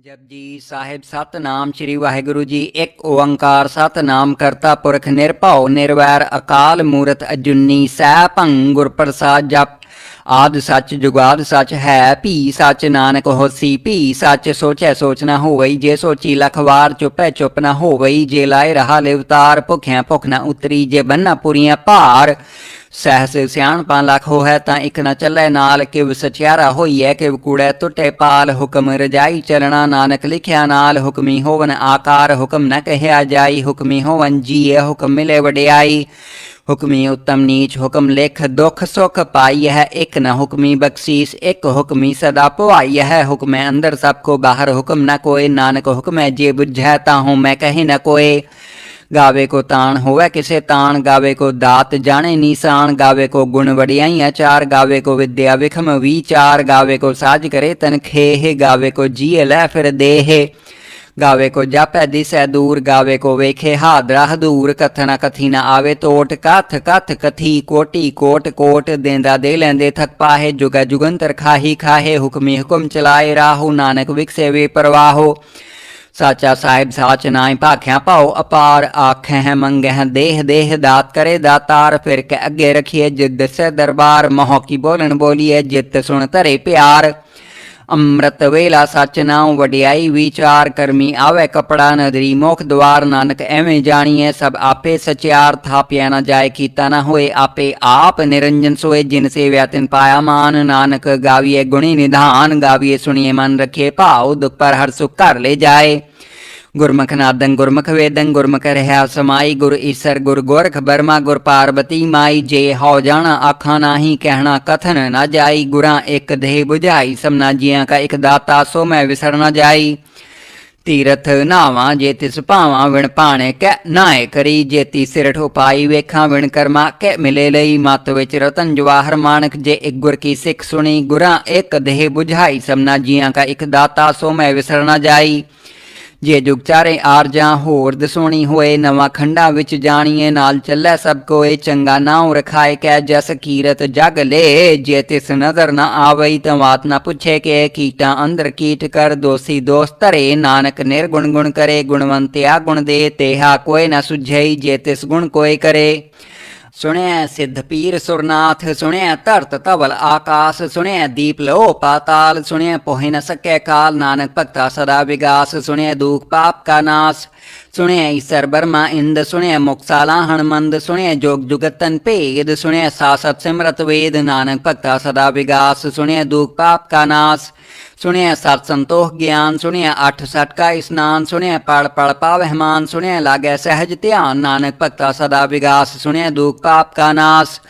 जपजी साहिब सतनाम श्री वाहिगुरु जी। एक ओंकार सतनाम करता पुरख निरभਉ निर्वैर अकाल मूरत अजूनी सैभं गुर प्रसाद जप। आद सच जुगाद सच है भी सच नानक होसी भी सच। सोचै सोच न होवई जे सोची लख वार चुपै चुप न होवई। जे लाए रहा लिवतार भुखिया भुख न उतरी। जे बन्ना पुरियां भार सहस सियाणपा लख होहै तां इक न चलै नाल। किव सचियारा होईऐ किव कूड़ै टुटे पाल। हुक्म रजाई चलना नानक लिखिया नाल। हुक्मी होवन आकार हुक्म न कहिया जाई। हुक्मी होवन जीए हुक्म मिले वडियाई। हुक्मी उत्तम नीच हुक्म लिख दुख सुख पाई है। एक न हुक्मी बख्शीस एक हुक्मी सदा पुआई है। हुक्म अंदर सबको बाहर हुक्म न कोय। नानक हुक्म जे बुझै ताहूँ मैं कही न कोय। गावे को ताण होवे किसे ताण गावे को दात जाने निशान। गावे को गुण वडियाइयां चार गावे को विद्या विखम विचार। गावे को साज करे तन खेह गावे को जिए लै फिर देह। गावे को जापै दिसै दूर गावे को वेखे हादरा दूर। कथना कथी न आवे तोट कथ कथ कथी कोटि कोट कोट। देंदा दे लैंदे थक पाहे जुगा जुगंतर खाही खाहे। हुक्मी हुक्म चलाए राहु नानक विकसे वे परवाहो। साचा साहिब साच नाई भाख्या पाओ अपार। आखें मंगह देह देह दात करे दातार। फिर के अगे रखिए जिद से दरबार। मोह की बोलन बोलिए जित सुन तरे प्यार। अमृत वेला सच नाउ वडियाई विचार। करमी आवे कपड़ा नदरी मोख द्वार। नानक एवें जानिए सब आपे सचियार। थापिया न जाए कीता न होए आपे आप। निरंजन सोए जिन सेव्या तिन पाया मान। नानक गाविए गुणी निधान गाविए सुनिए मन रखिए भाव। दुख पर हर सुख कर ले जाए। गुरमुख नादन गुरमुख वेदन गुरमुख रहा समाई। गुर ईसर गुर गोरख बर्मा गुर पार्वती माई। जे हौ जाना आखा नाही कहना कथन न जाई। गुरा एक देह बुझाई समना जिया का एक दाता। सो मैं विसर न जाई। तीरथ नावां जे तिस पावां विण पाणे कै नाए करी। जेती सिर ठोपाई वेखां विण कर्मा कै मिले लई। मत विच रतन जवाहर माणक जे एक गुर की सिख सुनी। गुरा एक देह बुझाई समना जिया का एक दाता। सो मैं विसर न जाई। जे जुग चारे आरजा होर दसोणी होए। नवा खंडा विच जाणीए नाल चलै सब कोए। चंगा नाउ रखाए कै जस कीरत जग ले। जे तिस नजर न आवई त बात न पुछे के। कीटा अंदर कीट कर दोषी दोष धरे। नानक निर्गुण गुण करे गुणवंत्या गुण दे। तेहा कोय न सुझई जे तिस गुण कोय करे। सुनिया सिद्ध पीर सुरनाथ सुनिया धरत धवल आकाश। सुनिया दीप लो पाताल सुनिया पोहे न सकै काल। नानक भक्ता सदा विगास सुनिया दुख पाप का नाश। सुनिया ईसर बर्मा इंद सुनिया मुक्साला हणमंद। सुनिया जोग जुगतन भेद सुनिया सासत सिमरत वेद। नानक भक्ता सदा विगास सुनिया दुख पाप का नाश। सुनिया सत संतोष ज्ञान सुनिया अठ सठ का स्नान। सुनिया पढ़ पढ़ पावह मान सुनिया लागै सहज ध्यान। नानक भक्ता सदा विगास सुनिया दुख पाप का नाश।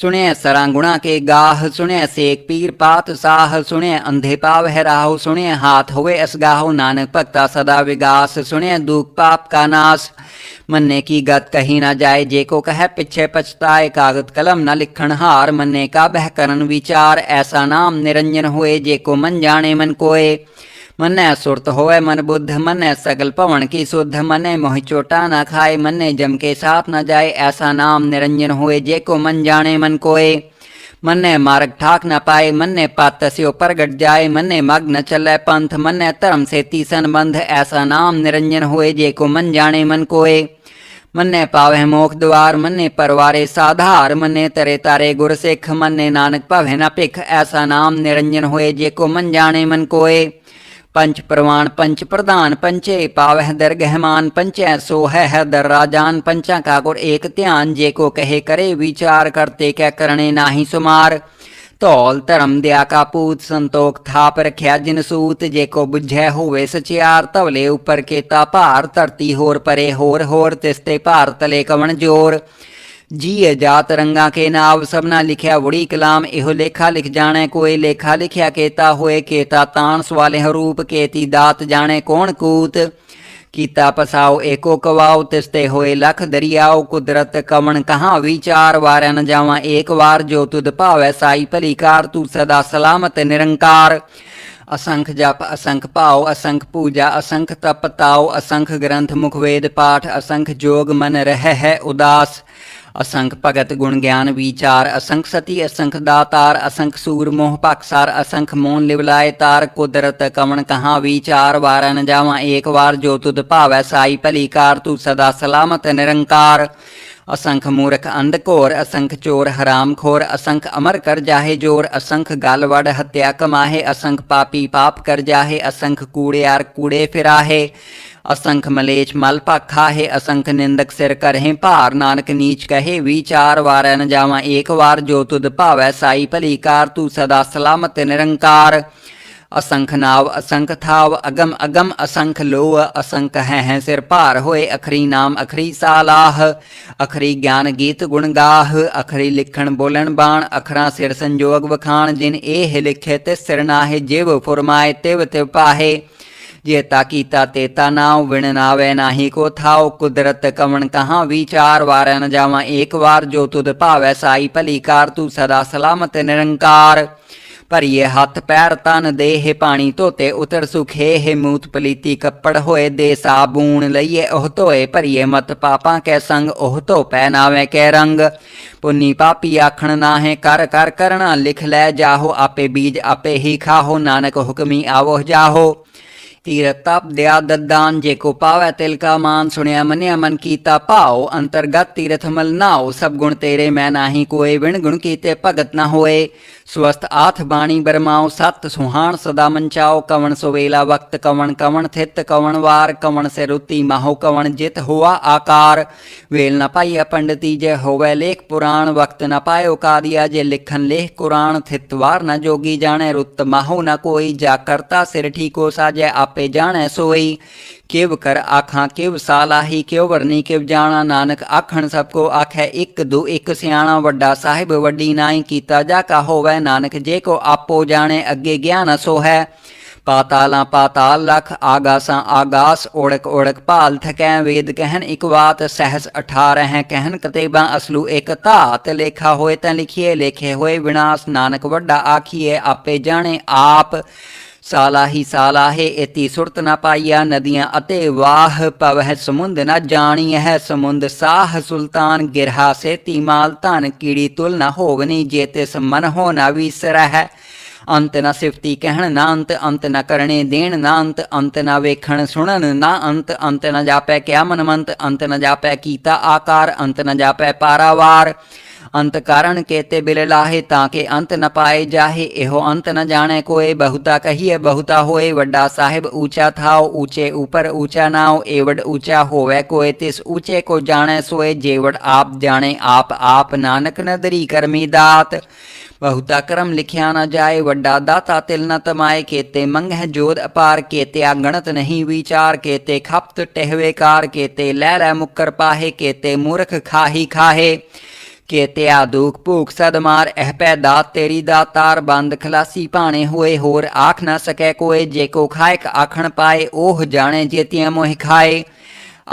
सुनिया सरा गुणा के गाह सुनिया सेक पीर पात साह। सुनिया अंधे पावह राहु सुनिया हाथ हुए असगाहु। नानक भक्ता सदा विगास सुनिया दुख पाप का नाश। मन्ने की गत कही न जाए जे को कह पिछे पछताए। कागत कलम न लिखण हार मन्ने का बह करन विचार। ऐसा नाम निरंजन होए जे को मन जाने मन कोय। मन्ने सुरत होए मन बुद्ध मन्ने सगल पवन की शुद्ध। मन्ने मोहि चोटा न खाए मन्ने जम के साथ न जाए। ऐसा नाम निरंजन होए जे को मन जाने मन कोय। मन्ने मार्ग ठाक न पाए मन्ने पात स्यो प्रगट जाए। मन्ने मग न चलै पंथ मन्ने धर्म से तीसन बंध। ऐसा नाम निरंजन होए जे को मन जाने मन कोय। मन्ने पावह मोख द्वार मन्ने परवारे साधार। मन्ने तरे तारे गुर सिख मन्ने नानक पावह न भिख। ऐसा नाम निरंजन होए जे को मन जाने मन कोय। पंच प्रवाण पंच प्रधान पंचे पावह दरगहमान। पंचै सो है दर राजान पंचा का गुर एक ध्यान। जे को कहे करे विचार करते कै करने नाही सुमार। धौल धर्म दया का पूत संतोख थाप रख्या जिन सूत। जे को बुझै होवे सचियार धवले उपर केता भार। धरती होर परे होर तिसते भार तले कवन जोर। जी जात रंगा के नाव सबना लिखिया बुड़ी कलाम। इहो लेखा लिख जाने कोई लेखा लिखिया केता होए। केता तान सवाले रूप केती दात जाने कौन कूत। कीता पसाओ एको कवाओ तिसते होए लख दरियाओ। कुदरत कवन कहाँ विचार वार न जावा एक वार। जो तुद भावै साई भली कार तू सदा सलामत निरंकार। असंख जप असंख भाव असंख पूजा असंख तप ताओ। असंख ग्रंथ मुखवेद पाठ असंख जोग मन रह है उदास। असंख भगत गुण ज्ञान विचार असंख सती असंख दातार असंख सूर मोह पक्षार असंख मोन लिवलाए तार कुदरत कवन कहाँ विचार वारा न जावा एक बार जो तुद भावै साई भली कार तू सदा सलामत निरंकार असंख मूर्ख अंधघोर असंख चोर हराम खोर असंख अमर कर जाहे जोर असंख गल वड़ हत्या कमाहे असंख पापी पाप कर जाहे असंख कूड़ियार कूड़े फिराहे असंख मलेच मल खाहे असंख निंदक सिर करहे भार नानक नीच कहे विचार वारै न जावा एक बार जो तुद भावै साई भली कार तू सदा सलामत निरंकार असंख नाव असंख थाव अगम अगम असंख लोह असंख हैं सिर भार होए अखरी नाम अखरी सालाह अखरी ज्ञान गीत गुण गाह अखरी लिखण बोलन बाण अखरा सिर संजोग वखाण जिन एह लिखे तिस सिर नाहे जिव फुरमाए तिव तिव पाहे जेता कीता तेता नाव विण नावे नाही को थाव कुदरत कवन कहाँ विचार वारै न जावा एक बार जो तुद भावै साई भली कार तू सदा सलामत निरंकार भरिए हाथ पैर तन देह पानी धोते उतर सुखे हे मूत पलीती कपड़ होए दे साबून लईए ओह धोए भरिए मत पापा कै संग ओह धो पै नावे कै रंग पुन्नी पापी आखण नाहे कर कर करना लिख लै जाहो आपे बीज आपे ही खाहो नानक हुक्मी आवो जाहो तीर तप दया ददान जे को पावै तिल का मान सुनिया मनिया मन कीता पाओ अंतर्गत तीरथ मल नाओ सब गुण तेरे मैं नाही कोय विण गुण कीते भगत न होए स्वस्थ आठ बाणी बरमाओ सत सुहान सदा मंचाओ कवन सुवेला वक्त कवन कवन थित कवन वार कवन से रुति माहो कवन जित हुआ आकार वेल न पाइया पंडिती जे होवे लेख पुराण वक्त न पायो कादिया जे लिखन लेख कुरान थित वार न जोगी जाने रुत माहो न कोई जा करता सिर ठीको साजे आपे जाने सोई किव कर आखां किव सालाही क्यों वरनी किव जाना नानक आखण सबको आखै एक दो एक सियाणा वड्डा साहिब वड्डी नाई कीता जा का होवै नानक जे को आपो जाने अगे ज्ञान सो है पाताला पाताल लख आगासा आगास ओड़क ओड़क भाल थकै वेद कहन इक बात सहस 18 कहन कतेबा असलू एक धात लेखा होए त लिखिए लेखे होए विनाश नानक वड्डा आखिए आपे जाने आप सालाही सालाहे एती सुरत न पाइया नदियाँ अते वाह पवह समुंद न जानी है समुंद साह सुल्तान गिरहा से तीमाल धन कीड़ी तुल न होवनी जेतिस मन हो न विसर है अंत न सिफती कहण ना अंत न करने देण ना अंत न वेखण सुणन ना अंत न जापै क्या मनमंत अंत न जापै कीता आकार अंत न जापै पारावार अंत कारण केते बिल लाहे ताके अंत न पाए जाहे एहो अंत न जाने कोई बहुता कहिए बहुता होए वड्डा साहिब ऊंचा थाओ ऊंचे ऊपर ऊंचा नाओ एवड ऊंचा होवे कोई तिस ऊंचे को जाने सोए जेवड आप जाने आप नानक नदरी करमी दात बहुता करम लिखिया न जाए वड्डा दाता तिल न तमाए केते मंग है जोध अपार केते अगणत नहीं विचार केते खपत टहवेकार केते लैला मुक्कर पाहे केते मूर्ख खाही खाहे केते आदूक भूख सदमार एह पै दात तेरी दातार बंद खलासी भाने होए होर आख न सकै कोय जे को खायक आखण पाए ओह जाने जेतियां मोह खाए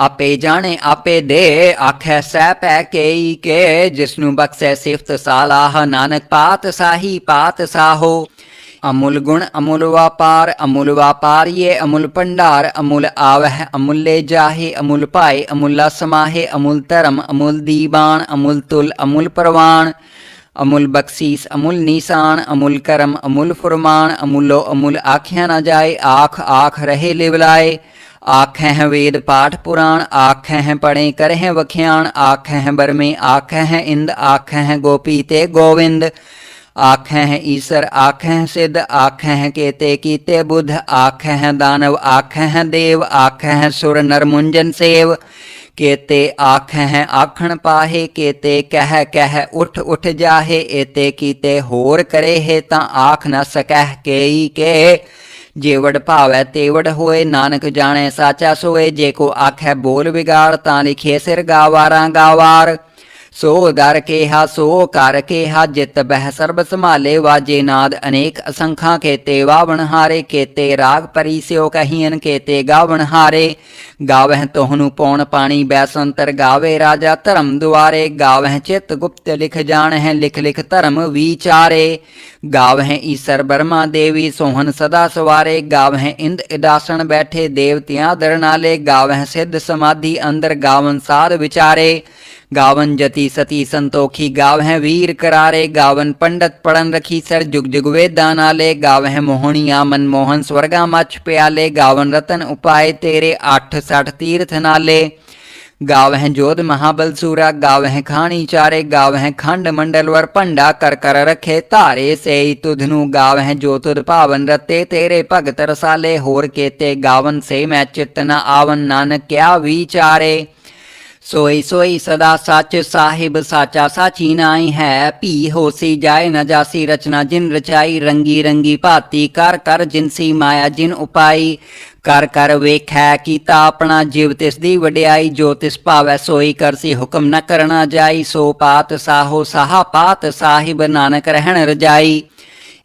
आपे जाने आपे दे आखै सै पै केई के जिसनु बख्शै सिफत सालाह नानक पात साही पात साहो अमूल गुण अमूल व्यापार ये अमूल भंडार अमूल आवह अमूल्य जाहे अमूल पाए अमूला समाहे अमूल धर्म अमूल दीवान अमूल तुल अमूल परवान अमूल बख्शीस अमूल निशान अमूल करम अमूल फुरमान अमूलो अमूल आख्या न जाए आख आख रहे लिवलाए आख हैं वेद पाठ पुराण आख हैं पढ़े करें वख्याण आख हैं बरमे आख हैं इंद आख हैं गोपी ते गोविंद आख हैं ईसर आख हैं सिद्ध आख हैं केते कीते बुद्ध आख हैं दानव आख हैं देव आख हैं सुर नर मुंजन सेव केते आख हैं आखण पाहे केते कह कह उठ उठ जाहे एते कीते होर करे है ता आख न सकह केई के जेवड़ भावै तेवड़ होए नानक जाने साचा सोए जे को आखै बोल बिगाड़ ता लिखे सिर गावारा गावार सो दर केहा सो कर केहा जित बह सर्ब संभाले वाजे नाद अनेक असंखा केते वावण हारे केते राग परी स्यो कहियन केते गावण हारे गावह तोहनु पौन पानी बैसंतर गावे राजा धर्म दुआरे गावह चित गुप्त लिख जान है लिख लिख धर्म विचारे गावह ईसर बर्मा देवी सोहन सदा सवारे गावह इंद इदासन बैठे देवतियां दर नाले गावह सिद्ध समाधि अंदर गावन साध विचारे गावन जति सती संतोखी गावह वीर करारे गावन पंडित पढ़न रखी सर जुग जुग वेदा नाले गावह मोहनिया मनमोहन स्वर्गा मच प्याले गावन रतन उपाय तेरे 860 तीर्थ नाले गावह जोध महाबल सूरा गावह खानी चारे गावह खंड मंडल वर पंडा कर कर रखे तारे से तुधनु गावह जो तुध पावन रते तेरे भगत रसाले होर केते गावन से मैं चित्त न आवन नानक क्या विचारे सोई सोई सदा सच साहिब साचा साची नाई है पी होसी जाए न जासी रचना जिन रचाई रंगी रंगी भाती कर कर जिनसी माया जिन उपाई कर कर वेखै कीता अपना जीव तिस दी वड्याई जो तिस भावै सोई करसी हुक्म न करना जाई सो पात साहो साहा पात साहिब नानक रहन रजाई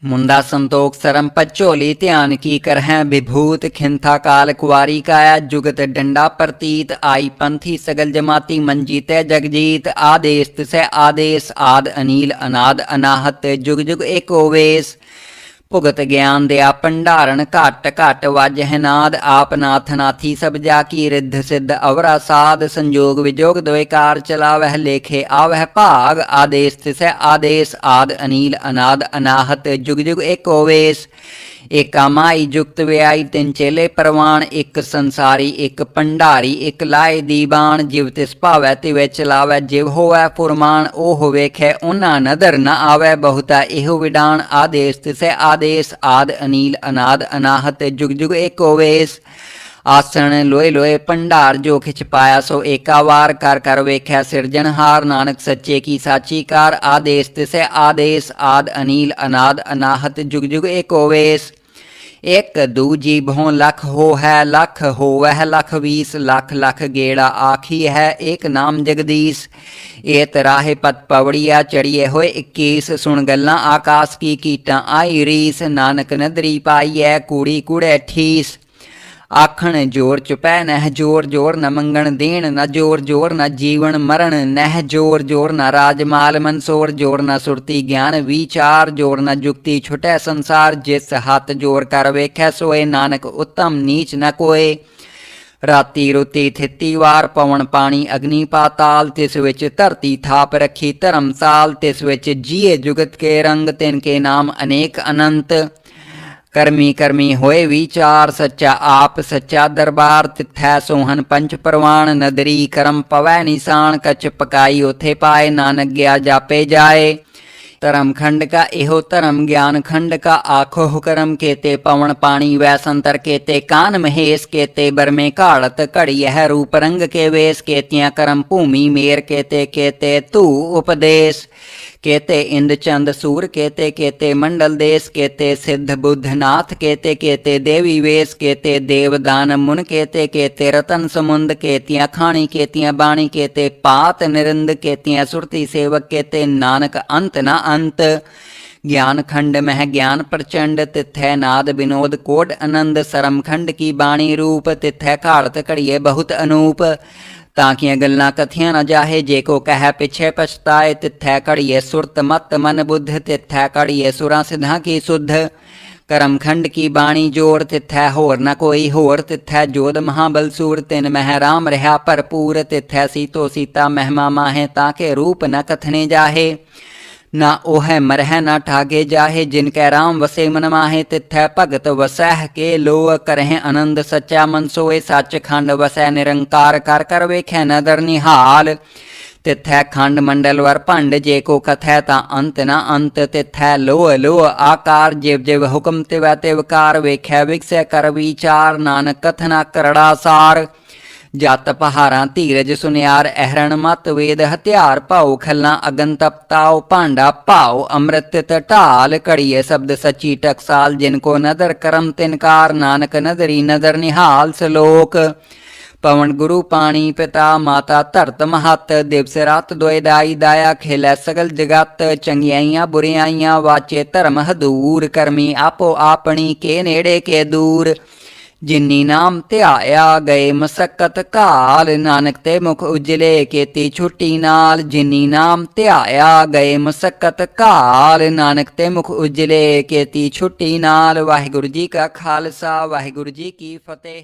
मुंदा संतोख सरम पचोली ध्यान की करह विभूत खिंथा काल कुवारी काया जुगत डंडा प्रतीत आई पंथी सगल जमाती मंजीत जगजीत आदेश तिसै आदेश आद अनील अनाद अनाहत जुग जुग एको वेश भुगत ज्ञान दया भंडारण घट घट वाजह नाद आप नाथ नाथी सब जाकी रिद्ध सिद्ध अवरा साध संजोग विजोग द्वैकार चलावह लेखे आवह भाग आदेश तिसै आदेश आद अनील अनाद अनाहत जुग जुग एको वेश एका माई जुगत व्याई तिन चेले परवान एक संसारी एक भंडारी एक लाए दीवान जिव तिस भावै तिवै चलावै जिव होवै फुरमान ओह वेखै उन्ना नदर न आवै बहुता एहो विडान आदेश तिसै आदेश आद अनील अनाद अनाहत जुग जुग एको वेश आसन लोए लोए भंडार जो खिच पाया सो एका वार कर कर वेख्या सिरजनहार नानक सच्चे की साची कार आदेश तिसै आदेश आद अनील अनाद अनाहत जुग जुग एको वेश एक दूजी भों लख हो है लख हो वह लख 20 लख लख गेड़ा आखी है एक नाम जगदीश एत राहे पत पवड़िया चढ़िए होए 21 सुन गल्ला आकाश की कीटा आई रीस नानक नदरी पाई है कूड़ी कूड़े ठीस आखण जोर चुपै नह जोर जोर न मंगण देण न जोर जोर न जीवन मरण नह जोर जोर न राजमाल मनसोर जोर न सुरती ज्ञान विचार जोर न जुक्ति छुटै संसार जिस हाथ जोर कर वेखै सोए नानक उत्तम नीच न कोय राती रुती थिती वार पवन पानी अग्नि पाताल तिस विच धरती थाप रखी धर्मसाल तिस विच जिए जुगत के रंग तिनके नाम अनेक अनंत करमी करमी होए विचार सच्चा आप सच्चा दरबार तिथै सोहन पंच परवान नदरी करम पवै निशान कच पकाई उथे पाए नानक गया जापे जाए धर्म खंड का एहो धर्म ज्ञान खंड का आखो हुकरम केते पवन पानी वैसंतर केते कान महेश केते बरमे घाड़त घड़ी यह रूप रंग के वेश केतियां करम भूमि मेर केते केते तू उपदेश केते इंद चंद सूर केते केते मंडल देश केते सिद्ध बुद्ध नाथ केते केते देवी वेश केते देवदान मुन केते केते रतन समुंद केतियां खाणी केतियां बाणी केते पात निरंद केतियां सुरती सेवक केते नानक अंत न अंत ज्ञान खंड मह ज्ञान प्रचंड तिथै नाद विनोद कोड आनंद सरम खंड की बाणी रूप तिथै घाड़त घड़िए बहुत अनूप ताकियां गल्लां कथियां न जाहे जे को कह पिछे पछताए तिथै घड़िए सुरत मत मन बुद्ध तिथै घड़िए सुरां सिद्धां की शुद्ध करम खंड की बाणी जोड़ तिथै होर न कोई होर तिथै जोध महाबल सूर तिन मह राम रहा भरपूर तिथै सीतो सीता महिमा माहे ताके रूप न कथने जाहे ना ओह मरह न ठागे जाहे जिनकै राम वसे मन माहे तिथै भगत वसह के लोह करह आनंद सच्चा मन सोए सच खंड वसै निरंकार कर कर वेखै नदर निहाल तिथै खंड मंडल वर भंड जे को कथै ता अंत न अंत तिथै लोह लोह आकार जिव जिव हुक्म तिवै तिवकार वेखै विकसै कर विचार नानक कथना करड़ा सार जत पहारां धीरज सुनियार अहरण मत वेद हथियार भाओ खल्लां अगन तपताओ भांडा भाओ अमृत ढाल घड़िए शब्द सची टकसाल जिनको नदर करम तिनकार नानक नदरी नदर निहाल सलोक पवन गुरु पानी पिता माता धरत महत दिवस रात दोए दाई दाया खेलै सगल जगत चंगियाइयां बुरियाइयां वाचे धर्म हदूर करमी आपो आपनी के नेड़े के दूर जिन्नी नाम ध्याया गए मसक्कत काल नानक ते मुख उजले केती छुट्टी नाल जिन्नी नाम ध्याया गए मसक्कत काल नानक ते मुख उजले केती छुट्टी नाल वाहिगुरु जी का खालसा वाहिगुरु जी की फतेह।